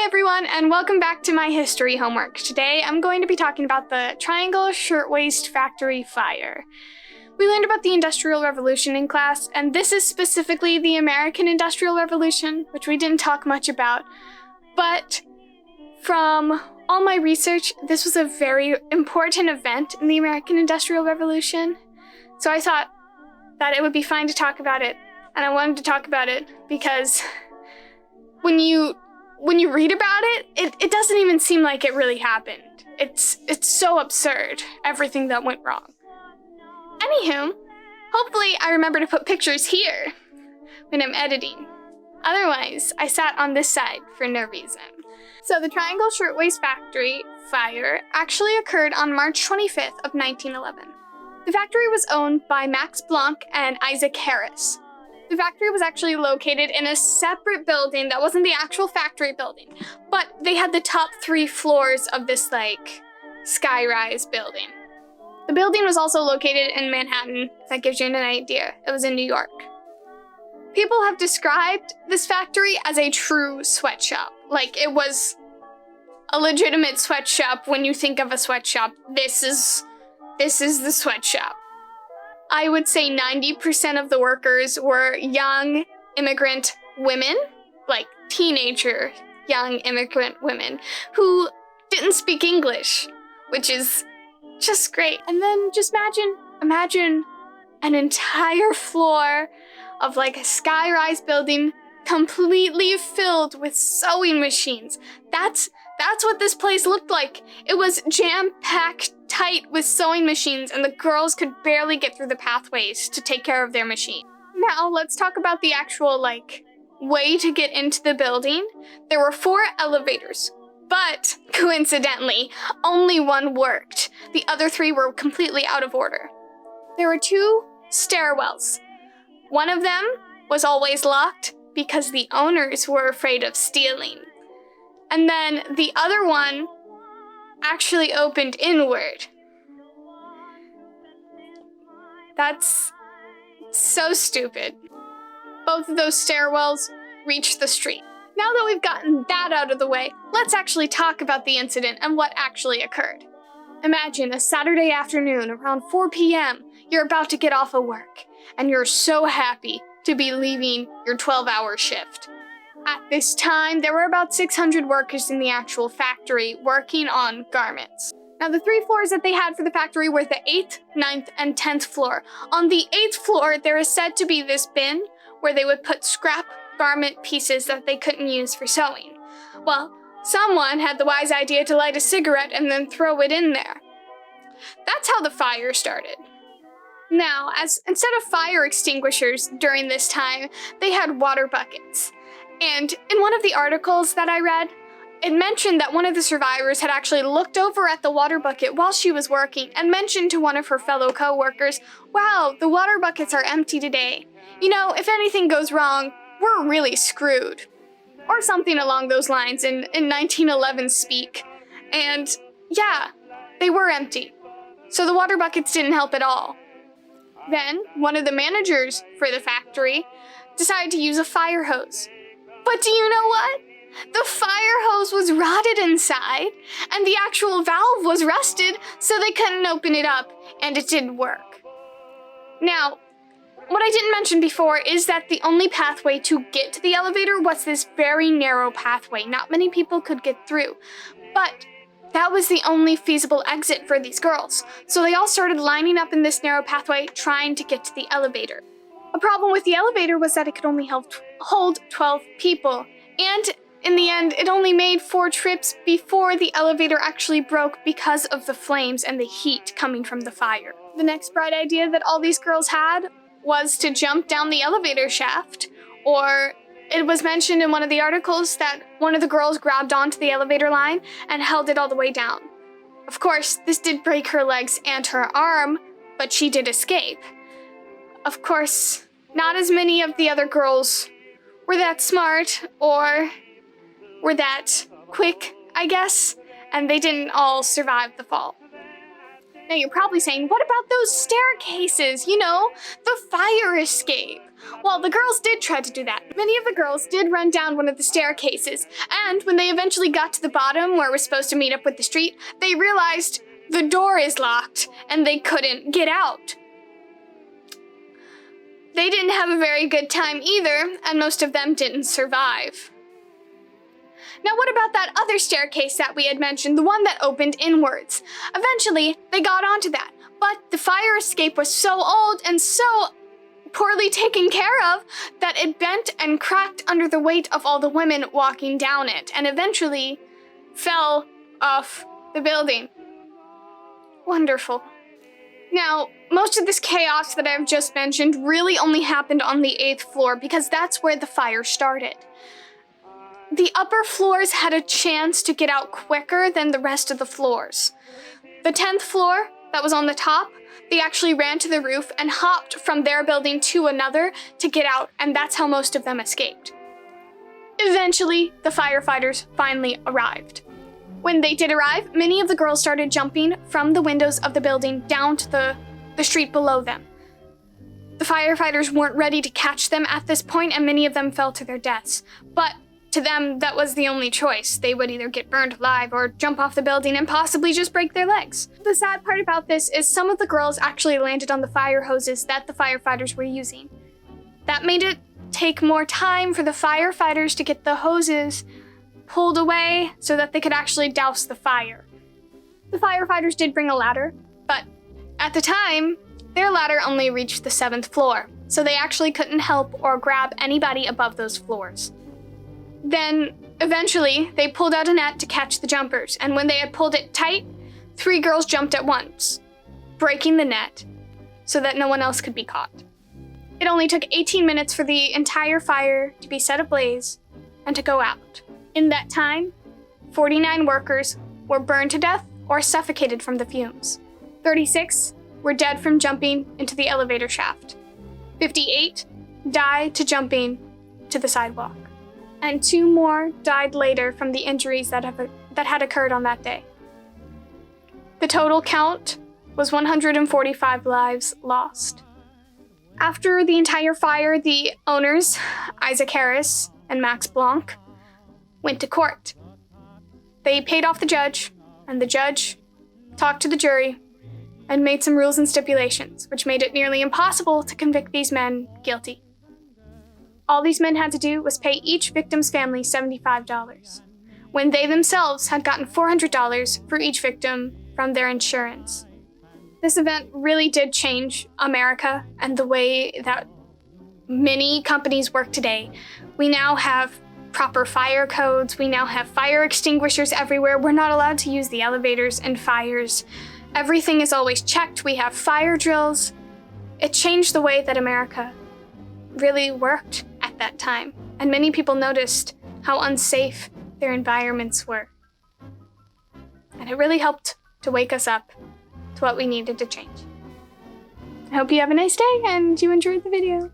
Hi everyone, and welcome back to my history homework. Today I'm going to be talking about the Trangle Shirtwaist factory fire. We learned about the Industrial Revolution in class, and this is specifically the American Industrial Revolution, which we didn't talk much about. But from all my research, this was a very important event in the American Industrial Revolution. So I thought that it would be fine to talk about it, and I wanted to talk about it because when you read about it, it doesn't even seem like it really happened. It's so absurd, everything that went wrong. Anywho, hopefully I remember to put pictures here when I'm editing. Otherwise, I sat on this side for no reason. So the Trangle Shirtwaist factory fire actually occurred on March 25th of 1911. The factory was owned by Max Blanc and Isaac Harris. The factory was actually located in a separate building that wasn't the actual factory building, but they had the top 3 floors of this, sky-rise building. The building was also located in Manhattan, if that gives you an idea. It was in New York. People have described this factory as a true sweatshop. Like, it was a legitimate sweatshop. When you think of a sweatshop, this is the sweatshop. I would say 90% of the workers were young immigrant women, like teenager young immigrant women, who didn't speak English, which is just great. And then just imagine an entire floor of a sky-rise building completely filled with sewing machines. That's what this place looked like. It was jam-packed tight with sewing machines, and the girls could barely get through the pathways to take care of their machine. Now, let's talk about the actual, way to get into the building. There were 4 elevators, but coincidentally, only one worked. The other 3 were completely out of order. There were 2 stairwells. One of them was always locked because the owners were afraid of stealing. And then the other one actually opened inward. That's so stupid. Both of those stairwells reached the street. Now that we've gotten that out of the way, let's actually talk about the incident and what actually occurred. Imagine a Saturday afternoon around 4 p.m. You're about to get off of work, and you're so happy to be leaving your 12-hour shift. At this time, there were about 600 workers in the actual factory working on garments. Now, the 3 floors that they had for the factory were the 8th, 9th, and 10th floor. On the 8th floor, there is said to be this bin where they would put scrap garment pieces that they couldn't use for sewing. Well, someone had the wise idea to light a cigarette and then throw it in there. That's how the fire started. Now, instead of fire extinguishers during this time, they had water buckets. And in one of the articles that I read, it mentioned that one of the survivors had actually looked over at the water bucket while she was working and mentioned to one of her fellow co-workers, "Wow, the water buckets are empty today. You know, if anything goes wrong, we're really screwed." Or something along those lines in 1911 speak. And yeah, they were empty. So the water buckets didn't help at all. Then, one of the managers for the factory decided to use a fire hose. But do you know what? The fire hose was rotted inside, and the actual valve was rusted, so they couldn't open it up, and it didn't work. Now, what I didn't mention before is that the only pathway to get to the elevator was this very narrow pathway. Not many people could get through, but that was the only feasible exit for these girls, so they all started lining up in this narrow pathway, trying to get to the elevator. A problem with the elevator was that it could only hold 12 people, and in the end, it only made 4 trips before the elevator actually broke because of the flames and the heat coming from the fire. The next bright idea that all these girls had was to jump down the elevator shaft, or it was mentioned in one of the articles that one of the girls grabbed onto the elevator line and held it all the way down. Of course, this did break her legs and her arm, but she did escape. Of course, not as many of the other girls were that smart or were that quick, I guess, and they didn't all survive the fall. Now you're probably saying, what about those staircases? You know, the fire escape. Well, the girls did try to do that. Many of the girls did run down one of the staircases, and when they eventually got to the bottom where we're supposed to meet up with the street, they realized the door is locked and they couldn't get out. They didn't have a very good time either, and most of them didn't survive. Now what about that other staircase that we had mentioned, the one that opened inwards? Eventually, they got onto that, but the fire escape was so old and so poorly taken care of that it bent and cracked under the weight of all the women walking down it, and eventually fell off the building. Wonderful. Now, most of this chaos that I've just mentioned really only happened on the 8th floor because that's where the fire started. The upper floors had a chance to get out quicker than the rest of the floors. The 10th floor, that was on the top, they actually ran to the roof and hopped from their building to another to get out, and that's how most of them escaped. Eventually, the firefighters finally arrived. When they did arrive, many of the girls started jumping from the windows of the building down to the street below them. The firefighters weren't ready to catch them at this point, and many of them fell to their deaths. But to them, that was the only choice. They would either get burned alive or jump off the building and possibly just break their legs. The sad part about this is some of the girls actually landed on the fire hoses that the firefighters were using. That made it take more time for the firefighters to get the hoses pulled away so that they could actually douse the fire. The firefighters did bring a ladder, but at the time, their ladder only reached the 7th floor, so they actually couldn't help or grab anybody above those floors. Then, eventually, they pulled out a net to catch the jumpers, and when they had pulled it tight, 3 girls jumped at once, breaking the net so that no one else could be caught. It only took 18 minutes for the entire fire to be set ablaze and to go out. In that time, 49 workers were burned to death or suffocated from the fumes. 36 were dead from jumping into the elevator shaft. 58 died to jumping to the sidewalk. And 2 more died later from the injuries that had occurred on that day. The total count was 145 lives lost. After the entire fire, the owners, Isaac Harris and Max Blanc, went to court. They paid off the judge, and the judge talked to the jury and made some rules and stipulations, which made it nearly impossible to convict these men guilty. All these men had to do was pay each victim's family $75, when they themselves had gotten $400 for each victim from their insurance. This event really did change America and the way that many companies work today. We now have proper fire codes. We now have fire extinguishers everywhere. We're not allowed to use the elevators in fires. Everything is always checked. We have fire drills. It changed the way that America really worked at that time, and many people noticed how unsafe their environments were. And it really helped to wake us up to what we needed to change. I hope you have a nice day and you enjoyed the video.